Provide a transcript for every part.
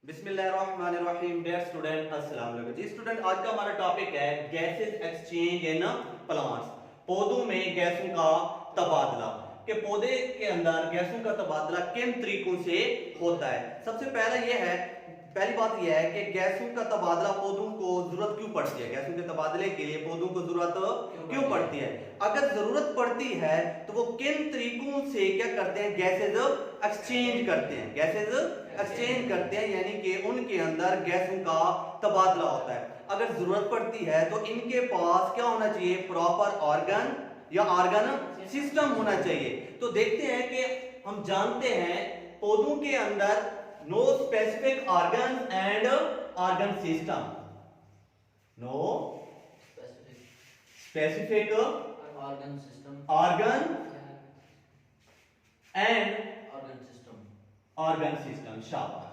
बिस्मिल्लाहिर्रहमानिर्रहीम। Dear student, अस्सलाम वालेकुम। जी स्टूडेंट, आज का हमारा टॉपिक है गैसेस एक्सचेंज इन प्लांट्स। पौधों में गैसों का तबादला। कि पौधे के अंदर गैसों का तबादला किन तरीकों से होता है। सबसे पहली बात यह है कि गैसों का तबादला पौधों को जरूरत क्यों पड़ती है। गैसों के तबादले के लिए पौधों को जरूरत क्यों पड़ती है। अगर जरूरत पड़ती है तो वो किन तरीकों से क्या करते हैं, गैसेज एक्सचेंज करते हैं। गैसेज एक्सचेंज करते हैं यानी कि उनके अंदर गैसों का तबादला होता है। अगर जरूरत पड़ती है तो इनके पास क्या होना चाहिए, प्रॉपर ऑर्गन या ऑर्गन सिस्टम होना चाहिए। तो देखते हैं कि हम जानते हैं पौधों के अंदर no specific organ and organ system. No specific organ system organ and organ system organ system. शाबाश।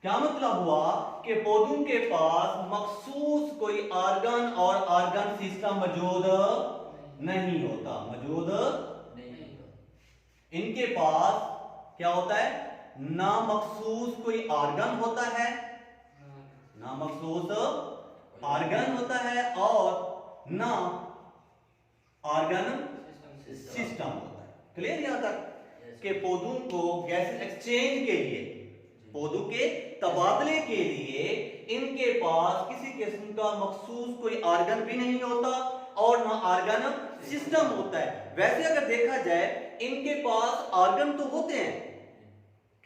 क्या मतलब हुआ कि पौधों के पास मखसूस कोई ऑर्गन और ऑर्गन सिस्टम मौजूद नहीं होता। नहीं इनके पास क्या होता है, ना मखसूस कोई ऑर्गन होता है, ना मखसूस ऑर्गन होता है और ना ऑर्गन सिस्टम होता है। क्लियर यहां तक कि पौधों को गैस एक्सचेंज के लिए, पौधों के तबादले के लिए इनके पास किसी किस्म का मखसूस कोई ऑर्गन भी नहीं होता और ना ऑर्गन सिस्टम होता है। वैसे अगर देखा जाए इनके पास ऑर्गन तो होते हैं।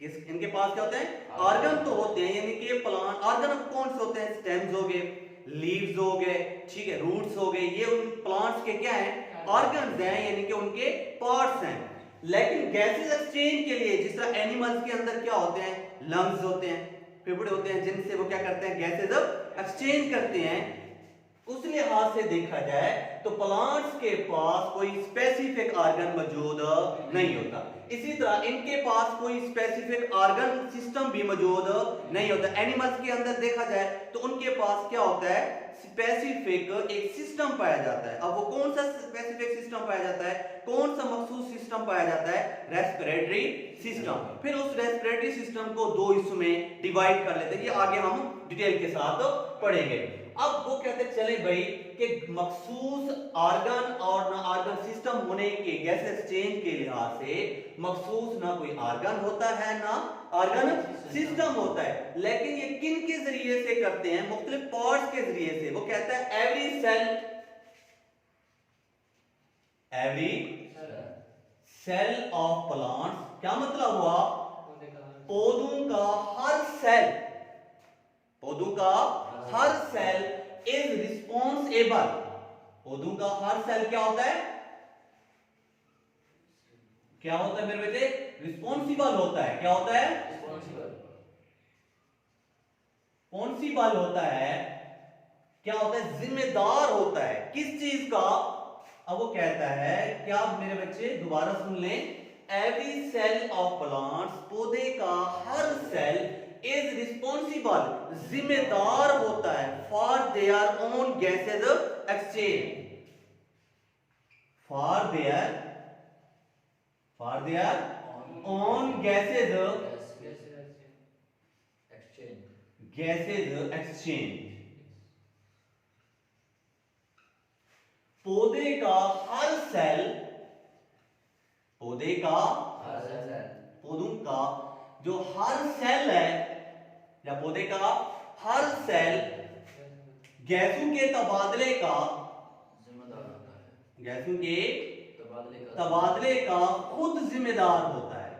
इनके पास क्या होते हैं, ऑर्गन तो होते हैं। यानी कि प्लांट ऑर्गन कौन से होते हैं, स्टेम्स हो गए, लीव्स हो गए, ठीक है, रूट्स हो गए, ये उन प्लांट्स के क्या हैं, ऑर्गन्स हैं, यानी कि उनके पार्ट्स हैं। लेकिन गैसेस एक्सचेंज के लिए जिस तरह एनिमल्स के अंदर क्या होते हैं, लंग्स होते हैं, फेफड़े होते हैं, जिनसे वो क्या करते हैं, गैसेस एक्सचेंज करते हैं। उस लिहाज से देखा जाए तो प्लांट्स के पास कोई स्पेसिफिक ऑर्गन मौजूद नहीं होता। इसी तरह इनके पास कोई स्पेसिफिक ऑर्गन सिस्टम भी मौजूद नहीं होता। एनिमल्स के अंदर देखा जाए तो उनके पास क्या होता है, स्पेसिफिक एक सिस्टम पाया जाता है। अब वो कौन सा स्पेसिफिक सिस्टम पाया जाता है, कौन सा मखसूस सिस्टम पाया जाता है, रेस्पिरेटरी सिस्टम। फिर उस रेस्पिरेटरी सिस्टम को दो हिस्सों में डिवाइड कर लेते हैं। ये आगे हम डिटेल के साथ पढ़ेंगे। अब वो कहते चले भाई कि मखसूस ऑर्गन और ना ऑर्गन सिस्टम होने के गैस एक्सचेंज के लिहाज से मखसूस ना कोई ऑर्गन होता है ना ऑर्गन सिस्टम होता है। लेकिन ये किन के जरिए से करते हैं, मुख्तलिफ पार्ट्स के जरिए से। वो कहता है एवरी सेल ऑफ प्लांट्स। क्या मतलब हुआ, पौधों का हर सेल, पौधों का हर सेल इज रिस्पॉन्सिबल। पौधों का हर सेल क्या होता है, क्या होता है मेरे बेटे, रिस्पॉन्सिबल होता है। क्या होता है, रिस्पॉन्सिबल होता है। क्या होता है, जिम्मेदार होता है। किस चीज का। अब वो कहता है, क्या मेरे बच्चे दोबारा सुन लें, एवरी सेल ऑफ प्लांट्स, पौधे का हर सेल इज रिस्पॉन्सिबल, जिम्मेदार होता है, for their own gases exchange, for their own gases exchange. पौधे का हर सेल, पौधों का जो हर सेल है या पौधे का हर सेल गैसों के तबादले का, गैसों के तबादले का खुद जिम्मेदार होता है,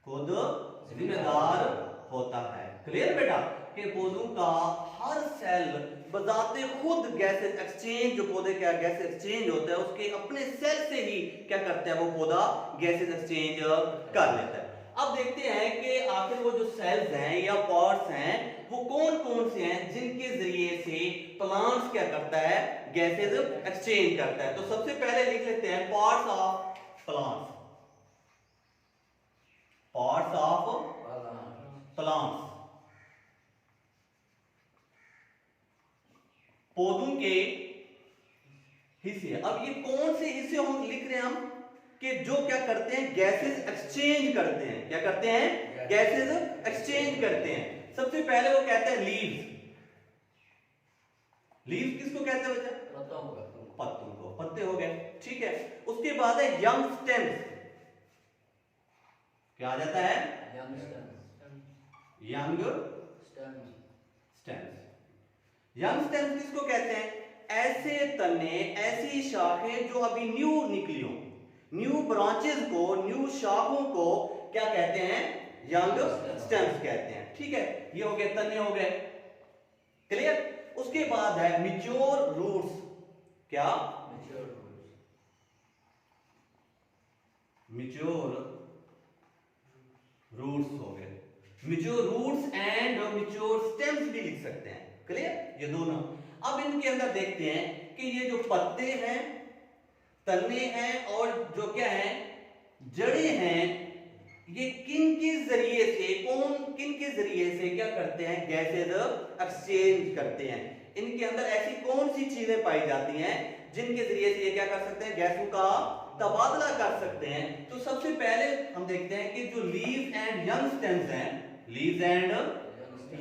खुद जिम्मेदार होता है। क्लियर बेटा, कि पौधों का हर सेल बजाते खुद गैस एक्सचेंज, जो पौधे का गैस एक्सचेंज होता है उसके अपने सेल से ही क्या करता है, वो पौधा गैसेस एक्सचेंज कर लेता है। अब देखते हैं कि आखिर वो जो सेल्स हैं या पार्ट्स हैं वो कौन कौन से हैं जिनके जरिए से प्लांट्स क्या करता है, गैसेस एक्सचेंज करता है। तो सबसे पहले लिख लेते हैं parts of plants. Parts of plants, पौधों के हिस्से। अब ये कौन से हिस्से हम लिख रहे हैं, हम कि जो क्या करते हैं, गैसेस एक्सचेंज करते हैं। क्या करते हैं, गैसेज एक्सचेंज करते हैं। सबसे पहले वो कहते हैं लीव्स। लीव्स किसको कहते हैं बच्चा? पत्तों को, पत्ते हो गए, ठीक है। उसके बाद है यंग स्टेम्स। क्या आ जाता है? Young stems. यंग स्टेम्स किसको कहते हैं? ऐसे तने, ऐसी शाखें जो अभी न्यू निकली हो, न्यू ब्रांचेस को, न्यू शाखों को क्या कहते हैं? यंग स्टेम्स कहते हैं, ठीक है। ये हो गए तने, हो गए, क्लियर। उसके बाद है मैच्योर रूट्स। क्या? मैच्योर रूट्स हो गए। Mature roots and mature stems भी लिख सकते हैं, क्लियर, ये दोनों। अब इनके अंदर देखते हैं कि ये जो पत्ते हैं, तने हैं और जो क्या है, जड़ें हैं, ये किन के जरिए से, किन के जरिए से क्या करते हैं? गैसेज एक्सचेंज करते हैं। इनके अंदर ऐसी कौन सी चीजें पाई जाती हैं जिनके जरिए से ये क्या कर सकते हैं? गैसों का तबादला कर सकते हैं। तो सबसे पहले हम देखते हैं कि जो लीव्स एंड यंग स्टेम्स हैं, लीव्स एंड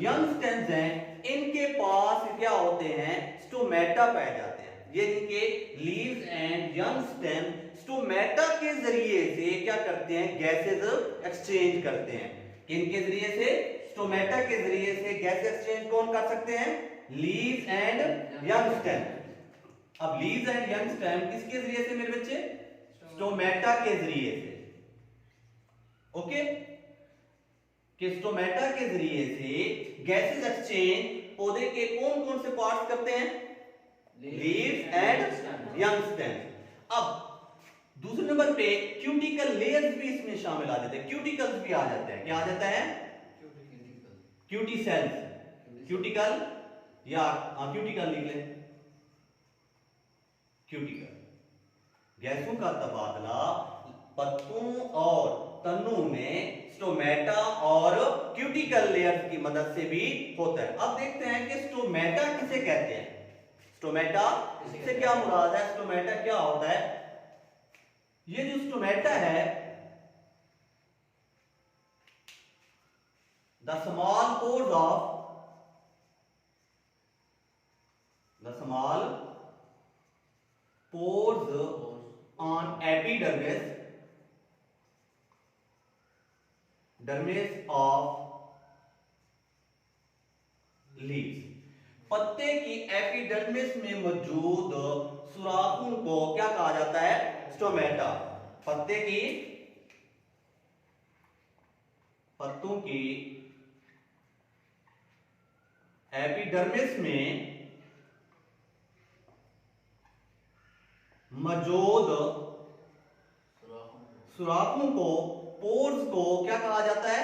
यंग स्टेम्स हैं, इनके पास क्या होते हैं? स्टोमेटा पाए जाते हैं। ये इनके leaves and young stem stomata के जरिए से क्या करते हैं? गैसेज एक्सचेंज करते हैं। किनके जरिए से? स्टोमेटा के जरिए से गैस एक्सचेंज कौन कर सकते हैं? Leaves and young stem. अब लीव्स एंड यंग स्टेम किसके जरिए से मेरे बच्चे? स्टोमेटा के जरिए से, ओके। कि स्टोमेटा के जरिए से गैसेज एक्सचेंज पौधे के कौन कौन से पार्ट्स करते हैं? Leaves and young stem. अब दूसरे नंबर पे क्यूटिकल लेयर्स भी इसमें शामिल आ जाते हैं, क्यूटिकल्स भी आ जाते हैं। क्या आ जाता है? क्यूटिसेल्स, क्यूटिकल या क्यूटिकल लिख लें, क्यूटिकल। गैसों का तबादला पत्तों और तनों में स्टोमेटा और क्यूटिकल लेयर्स की मदद से भी होता है। अब देखते हैं कि स्टोमेटा किसे कहते हैं? स्टोमेटा से क्या मुराद है? स्टोमेटा क्या होता है? ये जो स्टोमेटा है, the small pores of on epidermis of leaves। पत्ते की एपिडर्मिस में मौजूद सुराखों को क्या कहा जाता है? स्टोमेटा। पत्तों की एपिडर्मिस में मौजूद सुराखों को, पोर्स को क्या कहा जाता है?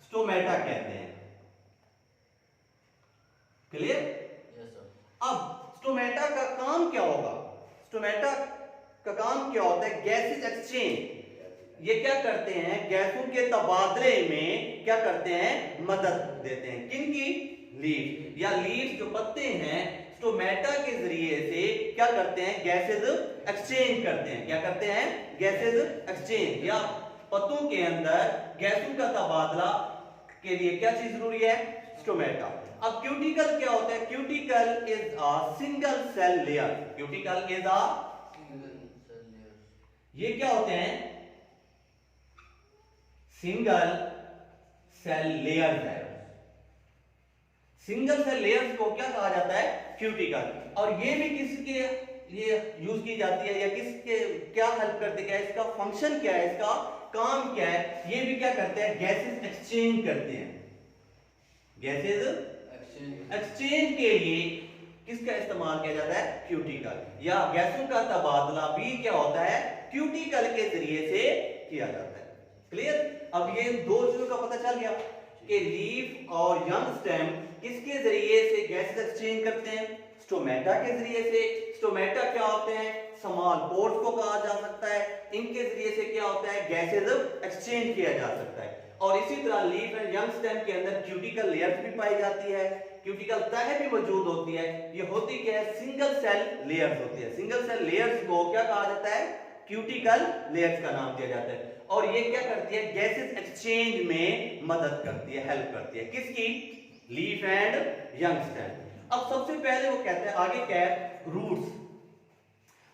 स्टोमेटा कहते हैं, क्लियर। अब स्टोमेटा का काम क्या होगा? स्टोमेटा का काम क्या होता है? Gases exchange. ये क्या करते हैं? गैसों के तबादले में क्या करते हैं? मदद देते हैं। किनकी? लीफ या लीव्स जो पत्ते हैं, स्टोमेटा के जरिए से क्या करते हैं? गैसेज एक्सचेंज करते हैं। क्या करते हैं? Gases exchange. या पत्तों के अंदर गैसों का तबादला के लिए क्या चीज जरूरी है? स्टोमेटा। अब क्यूटिकल क्या होता है? Cuticle is a single cell layer. Cuticle is a, ये क्या होते हैं? सिंगल सेल लेयर्स है। सिंगल सेल लेयर्स को क्या कहा जाता है? क्यूटिकल। और ये भी किसके ये यूज की जाती है या किसके क्या हेल्प करते, क्या इसका फंक्शन क्या है, इसका काम क्या है? ये भी क्या करते हैं? गैसेज एक्सचेंज करते हैं। गैसेज एक्सचेंज के लिए किसका इस्तेमाल किया जाता है? क्यूटिकल। या गैसों का तबादला भी क्या होता है? क्यूटिकल के जरिए से किया जाता है, क्लियर। अब ये दो चीजों का पता चल गया कि लीफ और यंग स्टेम किसके जरिए से गैसेज एक्सचेंज करते हैं? स्टोमेटा के जरिए से। स्टोमेटा क्या होते हैं? स्मॉल पोर्स को कहा जा सकता है। इनके जरिए से क्या होता है? गैसेज एक्सचेंज किया जा सकता है। और इसी तरह लीफ एंड यंग स्टेम के अंदर क्यूटिकल लेयर्स भी पाई जाती है, क्यूटिकल तह भी मौजूद होती है। ये होती क्या है? सिंगल सेल लेयर्स होती है। सिंगल सेल लेयर्स को क्या कहा जाता है? क्यूटिकल लेयर्स का नाम दिया जाता है। और ये क्या करती है, गैसेस एक्सचेंज में मदद करती है, हेल्प करती है, किसकी, लीफ एंड यंग स्टेम। अब सबसे पहले वो कहते हैं आगे क्या है, रूट्स।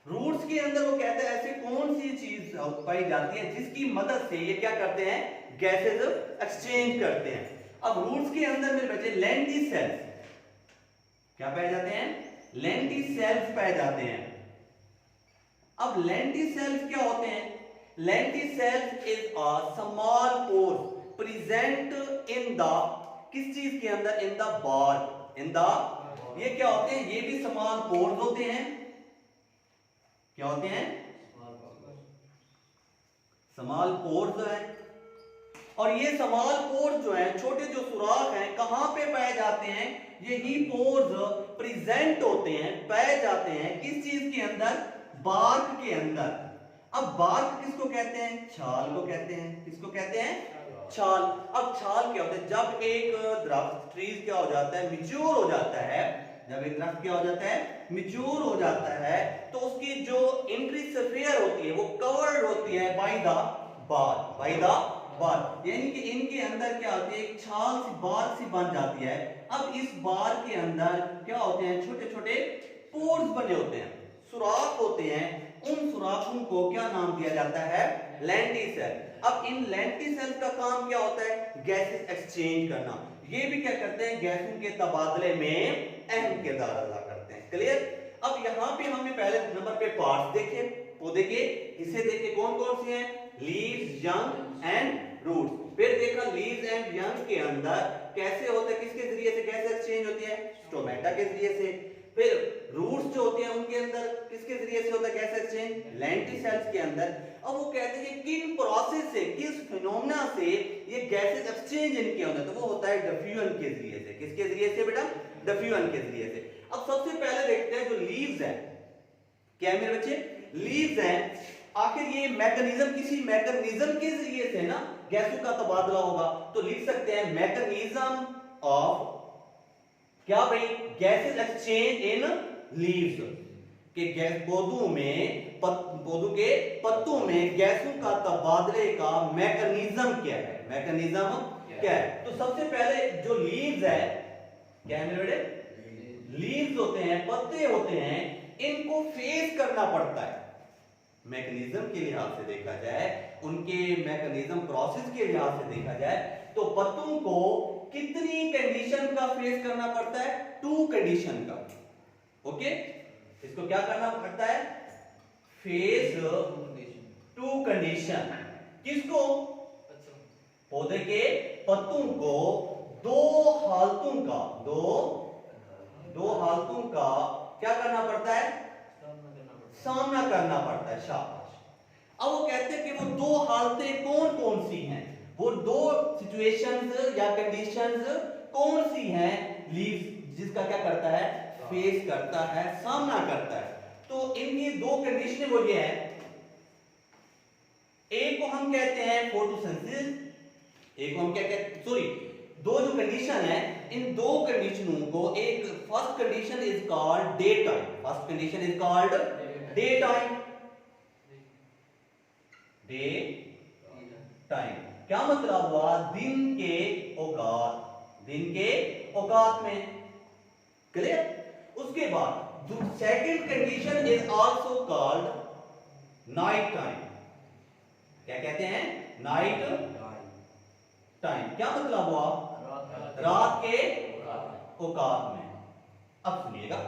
रूट्स के अंदर वो कहते हैं ऐसे कौन सी चीज पाई जाती है जिसकी मदद से ये क्या करते हैं, गैसेस एक्सचेंज करते हैं। अब रूट्स के अंदर मेरे बच्चे लेंटिसेल्स क्या पाए जाते हैं, लेंटिसेल्स पाए जाते हैं। अब लेंटिसेल्स क्या होते हैं, lenticels is a small pores present in the, किस चीज के अंदर, in the bark, in the, ये क्या होते हैं, ये भी स्मॉल पोर्स होते हैं, क्या होते हैं, स्मॉल पोर्स जो है। और ये स्मॉल पोर्स जो है, छोटे जो सुराख हैं, कहां पे पाए जाते हैं, यही पोर्स प्रेजेंट होते हैं, पाए जाते हैं किस चीज के अंदर, बार्क के अंदर। अब बार्क किसको कहते हैं, छाल को कहते हैं, किसको कहते हैं, छाल। अब छाल क्या होता है, जब एक दरख्त, ट्रीज क्या हो जाता है, मैच्योर हो जाता है, जब एक दरख्त क्या हो जाता है, मैच्योर हो जाता है, तो उसकी जो इंट्रीस्फेयर होती है वो कवर्ड होती है by the bar, by the bar, यानी कि इनके अंदर क्या होती है, एक छाल सी, बार सी बन जाती है। अब इस बार के अंदर क्या होते हैं, छोटे छोटे पोर्स बने होते हैं, सुराख होते हैं, उन सुराखों को क्या नाम दिया जाता है, लेंटिसेल। अब इन लेंटिसेल का काम क्या होता है, गैसेस एक्सचेंज करना। ये भी क्या करते हैं, गैसों के तबादले में अहम किरदार अदा करते हैं। क्लियर। अब यहाँ पे हमने पहले नंबर पे पार्ट्स देखे, पौधे के हिस्से देखे, कौन कौन से हैं, लीव्स, यंग एंड रूट्स। फिर देखा लीव्स एंड यंग के अंदर कैसे होता है, किसके जरिए से गैस एक्सचेंज होती है, स्टोमेटा के जरिए से। फिर रूट्स जो होते हैं उनके अंदर किसके जरिए से होता है गैस एक्सचेंज, लेंटिसेल्स के अंदर। अब वो कहते हैं कि किन प्रोसेस से, किस फिनोमेना से ये गैसेस एक्सचेंज इनके अंदर, तो वो होता है डिफ्यूजन के जरिए से। किसके जरिए से बेटा, डिफ्यूजन के जरिए से। अब सबसे पहले देखते हैं जो लीव्स हैं, क्या है मेरे बच्चे, लीव्स हैं, आखिर ये मैकेनिज्म, किसी मैकेनिज्म के जरिए से ना गैसों का तबादला होगा, तो लिख सकते हैं मैकेनिज्म ऑफ, क्या भाई, गैसेस एक्सचेंज इन लीव्स, के गैस पौधों में, पौधों के पत्तों में गैसों का तबादले का मैकेनिज्म क्या है, मैकेनिज्म क्या है। तो सबसे पहले जो लीव्स है, क्या है मेरे बेटे, लीव्स होते हैं, पत्ते होते हैं, इनको फेस करना पड़ता है। मैकेनिज्म के लिहाज से देखा जाए, उनके मैकेनिज्म प्रोसेस के लिहाज से देखा जाए, तो पत्तों को कितनी कंडीशन का फेस करना पड़ता है, 2 कंडीशन का। ओके, इसको क्या करना पड़ता है, फेस 2 कंडीशन। किसको, पौधे के पत्तों को 2 हालतों का, दो हालतों का क्या करना पड़ता है, सामना करना पड़ता है। शाबाश। अब वो कहते हैं कि वो 2 हालतें कौन कौन सी हैं, वो 2 सिचुएशंस या कंडीशंस कौन सी हैं, लीव्स जिसका क्या करता है, फेस करता है, सामना करता है। तो इनकी 2 कंडीशनें वो ये है, एक को हम कहते हैं फोटोसिंथेसिस, एक को हम क्या कहते हैं, सॉरी, 2 जो कंडीशन है, इन 2 कंडीशनों को, एक first condition is called day time, first condition is called day time, day time क्या मतलब हुआ, दिन के औकात, दिन के औकात में। क्लियर। उसके बाद second condition is also called night time, क्या कहते हैं, नाइट टाइम। क्या मतलब हुआ, रात के औकात में। अब सुनिएगा,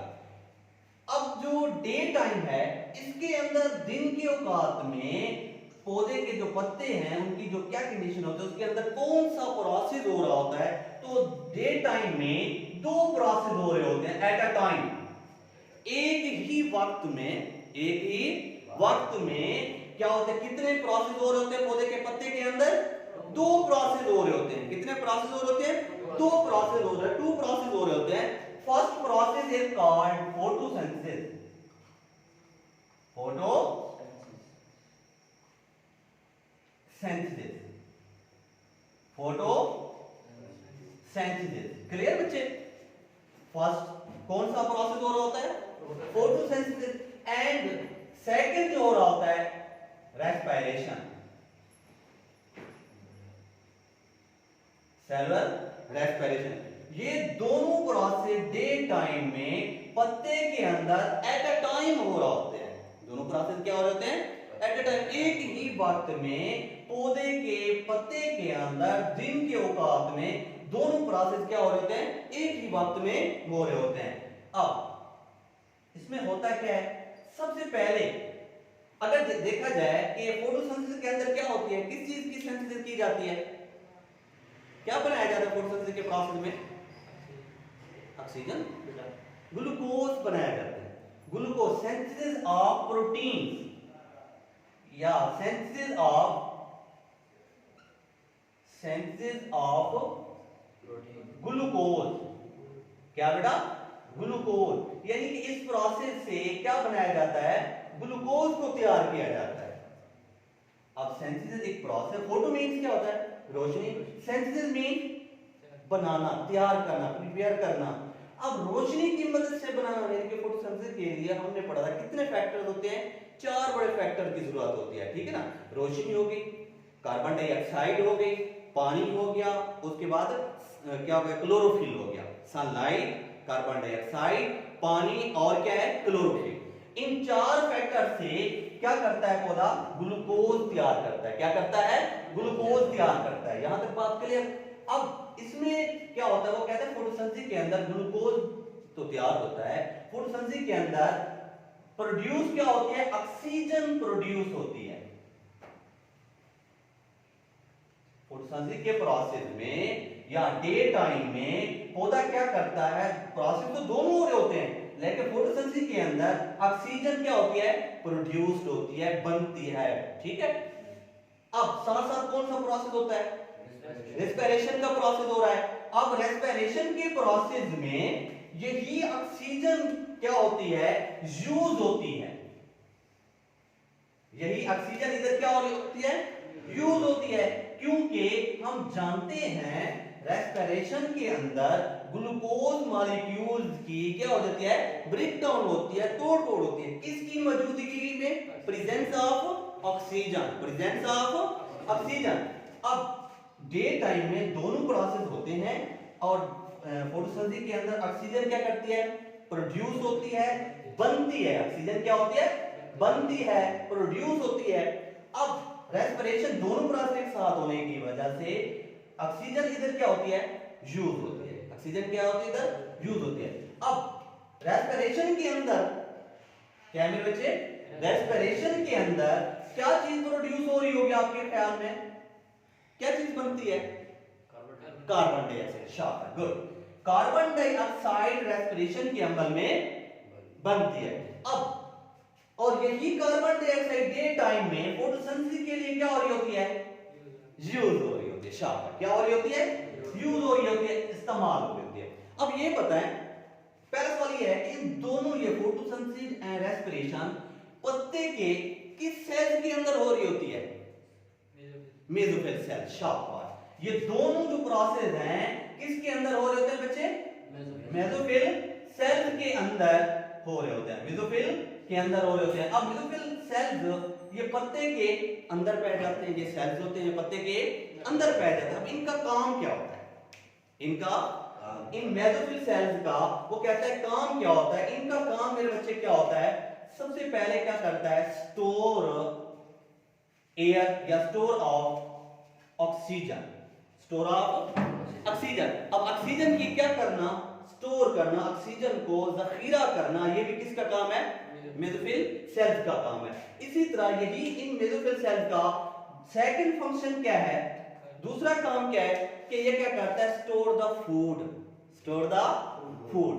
अब जो डे टाइम है, इसके अंदर दिन के औकात में पौधे के जो पत्ते हैं उनकी जो क्या कंडीशन होती है, उसके अंदर कौन सा प्रोसेस हो रहा होता है, तो डे टाइम में 2 प्रोसेस हो रहे होते हैं एट अ टाइम, एक ही वक्त में क्या होता है, कितने प्रोसेस हो रहे होते हैं पौधे के पत्ते के अंदर, 2 प्रोसेस हो रहे होते हैं। कितने प्रोसेस हो रहे होते हैं, 2 प्रोसेस हो रहे हैं, 2 प्रोसेस हो रहे होते हैं। First process is called photosynthesis, photosynthesis. Clear बच्चे। फर्स्ट कौन सा प्रोसेस हो रहा होता है, फोटोसिंथेसिस, एंड सेकंड जो हो रहा होता है रेस्पिरेशन, सेलुलर रेस्पिरेशन। ये दोनों प्रोसेस डे टाइम में पत्ते के अंदर एट अ टाइम हो रहा होते हैं। दोनों प्रोसेस क्या हो रहे होते हैं? एट अ टाइम, एक ही वक्त में पौधे के पत्ते के अंदर दिन के औकात में दोनों प्रोसेस क्या हो रहे होते हैं? एक ही वक्त में हो रहे होते हैं। अब इसमें होता क्या है? सबसे पहले अगर देखा जाए कि फोटोसिंथेसिस के अंदर क्या होती है, किस चीज की सिंथेसिस की जाती है, क्या बनाया जाता है फोटोसिंथेसिस के प्रोसेस में? ऑक्सीजन, ग्लूकोज बनाया जाता है। ग्लूकोज, सिंथेसिस ऑफ प्रोटीन या सिंथेसिस ऑफ ग्लूकोज। क्या बेटा? ग्लूकोज। यानी कि इस प्रोसेस से क्या बनाया जाता है? ग्लूकोज को तैयार किया जाता है। अब सिंथेसिस एक प्रोसेस, फोटो मीन्स क्या होता है? रोशनी। सिंथेसिस मीन बनाना, तैयार करना, प्रिपेयर करना। अब रोशनी की मदद से बनाना, यानी कि फोटोसिंथेसिस के लिए हमने पढ़ा था कितने फैक्टर्स होते हैं? 4 बड़े फैक्टर की जरूरत होती है, ठीक है ना? रोशनी हो गई, कार्बन डाइऑक्साइड हो गई, पानी हो गया, उसके बाद क्या हो गया? क्लोरोफिल हो गया। सनलाइट, कार्बन डाइऑक्साइड, पानी और क्या है? क्लोरोफिल। इन 4 फैक्टर से क्या करता है पौधा? ग्लूकोज तैयार करता है। क्या करता है? ग्लूकोज तैयार करता है। यहां तक बात क्लियर? अब इसमें क्या होता है? वो कहते हैं फोटोसिंथेसिस के अंदर ग्लूकोज तो तैयार होता है, फोटोसिंथेसिस के अंदर प्रोड्यूस क्या होती है? ऑक्सीजन प्रोड्यूस होती है। फोटोसिंथेसिस के प्रोसेस में या डे टाइम में पौधा क्या करता है? प्रोसेस तो दोनों हो रहे होते हैं, लेकिन फोटोसिंथेसिस के अंदर ऑक्सीजन क्या होती है? प्रोड्यूस्ड होती है, बनती है, ठीक है? अब साथ साथ कौन सा प्रोसेस होता है? रेस्पिरेशन का प्रोसेस हो रहा है। अब रेस्पिरेशन के प्रोसेस में यही ऑक्सीजन क्या होती है? यूज होती है। यही ऑक्सीजन इधर क्या होती है? यूज होती है, क्योंकि हम जानते हैं रेस्पिरेशन के अंदर ग्लूकोज मॉलिक्यूल्स की क्या हो जाती है? ब्रेक डाउन होती है, तोड़ फोड़ होती है। किसकी मौजूदगी में? Presence of oxygen, presence of oxygen. अब डे टाइम में दोनों प्रोसेस होते हैं और फोटोसिंथेसिस के अंदर ऑक्सीजन क्या करती है? प्रोड्यूस होती है, बनती है। ऑक्सीजन क्या होती है? बनती है, प्रोड्यूस होती है। अब रेस्पिरेशन दोनों प्रोसेस एक साथ होने की वजह से ऑक्सीजन इधर क्या होती है? यूज होती है। ऑक्सीजन क्या होती है? इधर यूज होती है। अब रेस्पिरेशन के अंदर क्या है मेरे बच्चे? रेस्पिरेशन के अंदर क्या चीज प्रोड्यूस हो रही होगी आपके ख्याल में? क्या चीज बनती है? Carbon dioxide. शाबाश, गुड। कार्बन डाइऑक्साइड रेस्पिरेशन के अमल में बनती है। अब और यही कार्बन डाइऑक्साइड डे टाइम में फोटोसिंथेसिस के लिए क्या हो रही होती है? यूज हो रही होती है। शाबाश, क्या हो रही होती है? यूज हो रही होती है, इस्तेमाल हो रही होती है। अब ये बताएं, पहला सवाल ये है, इन दोनों ये फोटोसिंथेसिस एंड रेस्पिरेशन पत्ते के किस सेल के अंदर हो रही होती है? Mesophyll cell. शाबाश, ये दोनों जो प्रोसेस हैं किसके अंदर हो रहे होते हैं बच्चे? मेसोफिल सेल के अंदर हो रहे होते हैं। मेसोफिल के अंदर हो रहे होते हैं। अब मेसोफिल सेल्स ये पत्ते के अंदर पैदा जाते हैं, ये सेल्स होते हैं पत्ते के अंदर पैदा जाते हैं। अब इनका काम क्या होता है? इन मेसोफिल सेल्स का वो कहता है काम क्या होता है? इनका काम मेरे बच्चे क्या होता है? सबसे पहले क्या करता है? स्टोर एयर या store of oxygen, store of oxygen. अब ऑक्सीजन की क्या करना? स्टोर करना, ऑक्सीजन को जखीरा करना, ये भी किसका काम है? मेसोफिल सेल्स का काम है। इसी तरह यही इन मेसोफिल सेल्स का सेकंड फंक्शन क्या है? दूसरा काम क्या है कि ये क्या करता है? Store the food, store the food.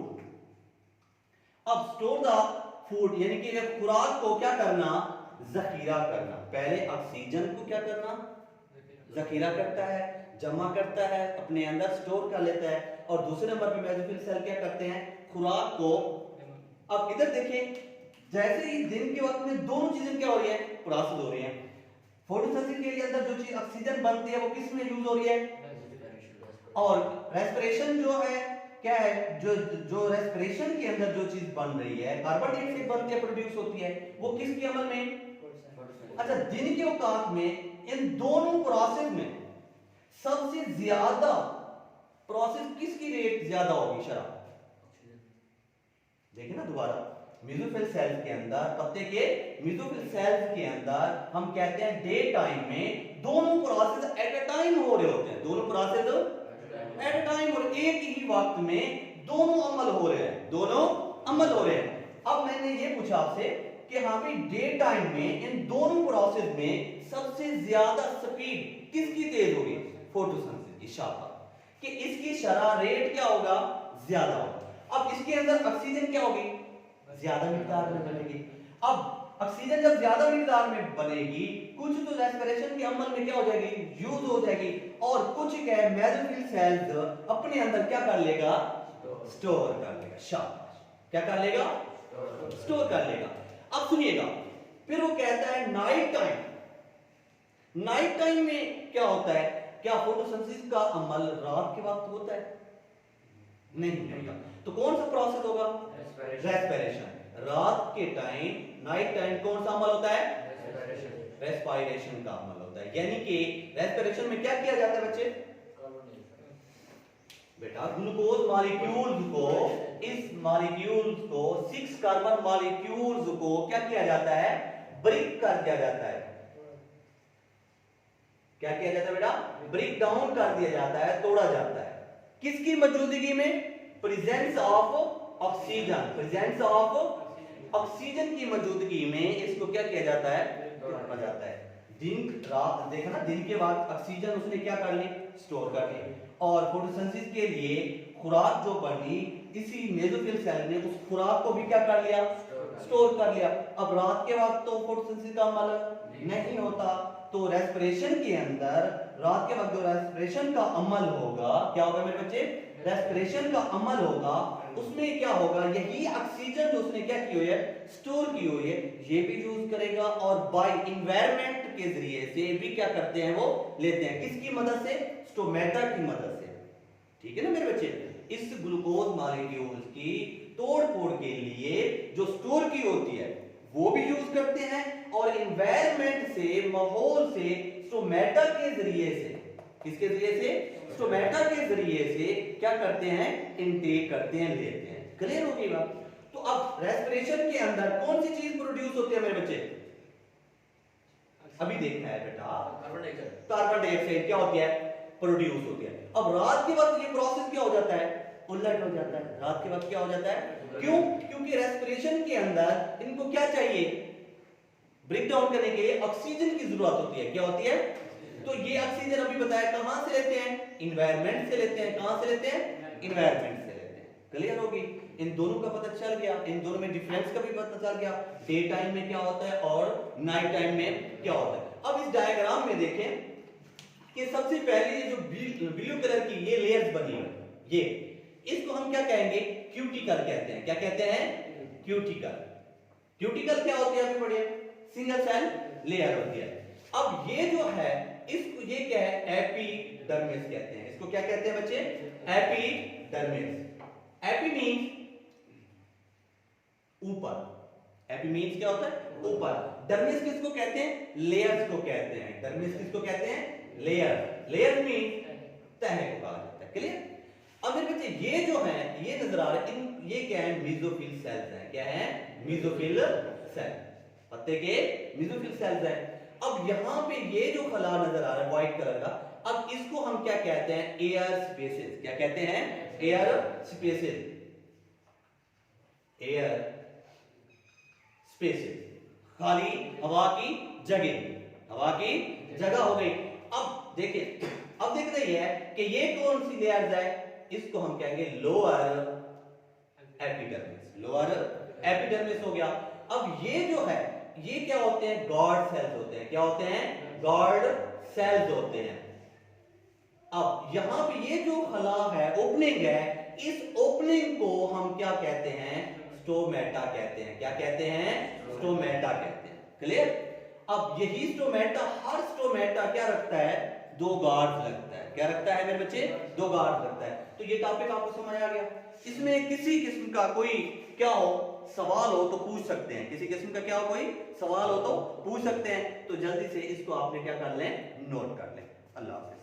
अब स्टोर द फूड यानी कि खुराक को क्या करना? जखीरा करना। पहले ऑक्सीजन को क्या करना? जखीरा करता है, जमा करता है, अपने अंदर स्टोर कर लेता है। और दूसरे नंबर पे मेसोफिल सेल क्या करते हैं? खुराक को। अब इधर देखिए, जैसे ही दिन के वक्त में दोनों चीजें क्या हो रही है? प्रोसेस हो रही है। फोटोसिंथेसिस के लिए अंदर जो चीज ऑक्सीजन बनती है वो किस में यूज हो रही है? और रेस्पिरेशन जो है क्या है? जो रेस्पिरेशन के अंदर जो चीज बन रही है, कार्बन डाइऑक्साइड बनती है, प्रोड्यूस होती है, वो किसके अमल में? अच्छा, दिन के औकात में इन दोनों प्रोसेस में सबसे ज्यादा प्रोसेस किसकी रेट ज्यादा होगी शराब? देखिए ना दोबारा, मेसोफिल सेल्स के अंदर, पत्ते के मेसोफिल सेल्स के अंदर हम कहते हैं डे टाइम में दोनों प्रोसेस एट अ टाइम हो रहे होते हैं, दोनों प्रोसेस एट अ टाइम और एक ही वक्त में दोनों अमल हो रहे हैं, दोनों अमल हो रहे हैं। अब मैंने ये पूछा आपसे कि हाँ भाई डे टाइम में इन दोनों प्रोसेस में सबसे ज्यादा स्पीड किसकी तेज होगी? फोटोसिंथेसिस की। शाबाश। कि इसकी शरह रेट क्या होगा? ज्यादा होगा। अब इसके अंदर ऑक्सीजन क्या होगी? ज्यादा मिकदार में बनेगी। अब ऑक्सीजन जब ज्यादा मिकदार में बनेगी, कुछ तो रेस्पिरेशन के अमल में क्या हो जाएगी? यूज हो जाएगी, और कुछ क्या है मेसोफिल सेल्स अपने अंदर क्या कर लेगा? स्टोर कर लेगा। शाबाश। क्या कर लेगा? स्टोर कर लेगा। अब सुनिएगा, फिर वो कहता है नाइट टाइम। नाइट टाइम में क्या होता है? क्या फोटोसिंथेसिस का अमल रात के वक्त होता है? नहीं होगा। तो कौन सा प्रोसेस होगा? रेस्पिरेशन। रात के टाइम, नाइट टाइम कौन सा अमल होता है? रेस्पिरेशन का अमल होता है। यानी कि रेस्पिरेशन में क्या किया जाता है बच्चे? बेटा ग्लूकोज मॉलिक्यूल्स को, इस मॉलिक्यूल्स को 6 कार्बन मॉलिक्यूल्स को क्या किया जाता है? ब्रेक कर दिया जाता है। क्या किया जाता है बेटा? ब्रेक डाउन कर दिया जाता है, तोड़ा जाता है। किसकी मौजूदगी में? Presence of oxygen. Presence of oxygen की मौजूदगी में इसको क्या किया जाता है? तोड़ा जाता है। दिन रात देखा ना, दिन के बाद ऑक्सीजन उसने क्या कर ली? स्टोर कर ली। और फोटोसिंथेसिस के लिए खुराक जो बनी, इसी मेसोफिल सेल ने उस खुराक को भी क्या कर लिया? स्टोर कर लिया। अब रात के वक्त तो फोटोसिंथेसिस का अमल नहीं होता, तो रेस्पिरेशन के अंदर रात के वक्त जो रेस्पिरेशन का अमल होगा, क्या होगा मेरे बच्चे? रेस्पिरेशन का अमल होगा, उसमें क्या होगा? यही ऑक्सीजन जो उसने क्या की हुई है? स्टोर की हुई है, ये भी यूज करेगा, और बाय एनवायरनमेंट के जरिए से भी क्या करते हैं? वो लेते हैं। किसकी मदद से? स्टोमेटा की मदद से। ठीक है ना मेरे बच्चे? इस ग्लूकोज मॉलिक्यूल्स की तोड़ फोड़ के लिए जो स्टोर की होती है वो भी यूज करते हैं, और एनवायरनमेंट से, माहौल से, स्टोमेटा के जरिए से, किसके जरिए से? स्टोमेटा के जरिए से क्या करते हैं? इनटेक करते हैं, लेते हैं। क्लियर होगी बात? तो अब रेस्पिरेशन के अंदर कौन सी चीज प्रोड्यूस होती है मेरे बच्चे? अभी देखना है बेटा, कार्बन डाइऑक्साइड क्या होती है? प्रोड्यूस होती है। अब रात के वक्त ये प्रोसेस क्या हो जाता है? उलट हो जाता है। रात के वक्त क्या हो जाता है? क्यों? क्योंकि रेस्पिरेशन के अंदर इनको क्या चाहिए? ब्रेक डाउन करने के लिए ऑक्सीजन की जरूरत होती है। क्या होती है? तो ये ऑक्सीजन अभी बताया कहां से लेते हैं? एनवायरनमेंट से लेते हैं। कहां से लेते हैं? एनवायरनमेंट से लेते हैं। क्लियर होगी? इन दोनों का पता चल गया, इन दोनों में डिफरेंस का भी पता चल गया, डे टाइम में क्या होता है और नाइट टाइम में क्या होता है। अब इस डायग्राम में देखें कि सबसे पहले ये जो ब्लू कलर की ये लेयर्स बनी है, ये इसको हम क्या कहेंगे? क्यूटिकल कहते हैं। क्या कहते हैं? क्यूटिकल। क्यूटिकल क्या होती है? अभी पढ़िए, सिंगल सेल लेयर होती है। अब ये जो है, इसको ये क्या है? एपिडर्मिस कहते हैं। इसको क्या कहते हैं बच्चे? एपिडर्मिस। एपी मींस ऊपर। एपी मींस क्या होता है? ऊपर। डर्मिस किसको कहते हैं? लेयर्स को कहते हैं। डर्मिस किसको कहते हैं? लेयर। लेयर मींस तह को कहा जाता है। क्लियर? अब मेरे बच्चे ये जो है, ये नजर आ रहे हैं, ये क्या है? मेसोफिल सेल्स हैं। क्या है? Mesophyll cell. पत्ते के मेसोफिल सेल्स हैं। अब यहां पे ये जो खला नजर आ रहा है व्हाइट कलर का, अब इसको हम क्या कहते हैं? Air spaces. क्या कहते हैं? Air spaces. एयर स्पेसेस, खाली हवा की जगह, हवा की जगह हो गई। अब देखिए, अब देख रही है कि ये कौन सी लेयर्स है? इसको हम कहेंगे लोअर एपिडर्मिस। लोअर एपिडर्मिस हो गया। अब ये जो है, ये क्या होते हैं? गार्ड सेल्स होते हैं। क्या होते हैं? गार्ड सेल्स होते हैं। अब यहां पे ये जो खला है, ओपनिंग है, इस ओपनिंग को हम क्या कहते हैं? स्टोमेटा कहते हैं। क्या कहते हैं? स्टोमेटा कहते हैं। क्लियर? अब यही स्टोमेटा, हर स्टोमेटा क्या रखता है? दो गार्ड रखता है। क्या रखता है मेरे बच्चे? दो गार्ड रखता है। तो ये टॉपिक आपको समझ आ गया। इसमें किसी किस्म का कोई क्या हो, सवाल हो तो पूछ सकते हैं, किसी किस्म का क्या हो, कोई सवाल हो तो पूछ सकते हैं। तो जल्दी से इसको आपने क्या कर लें, नोट कर लें। अल्लाह हाफिज़।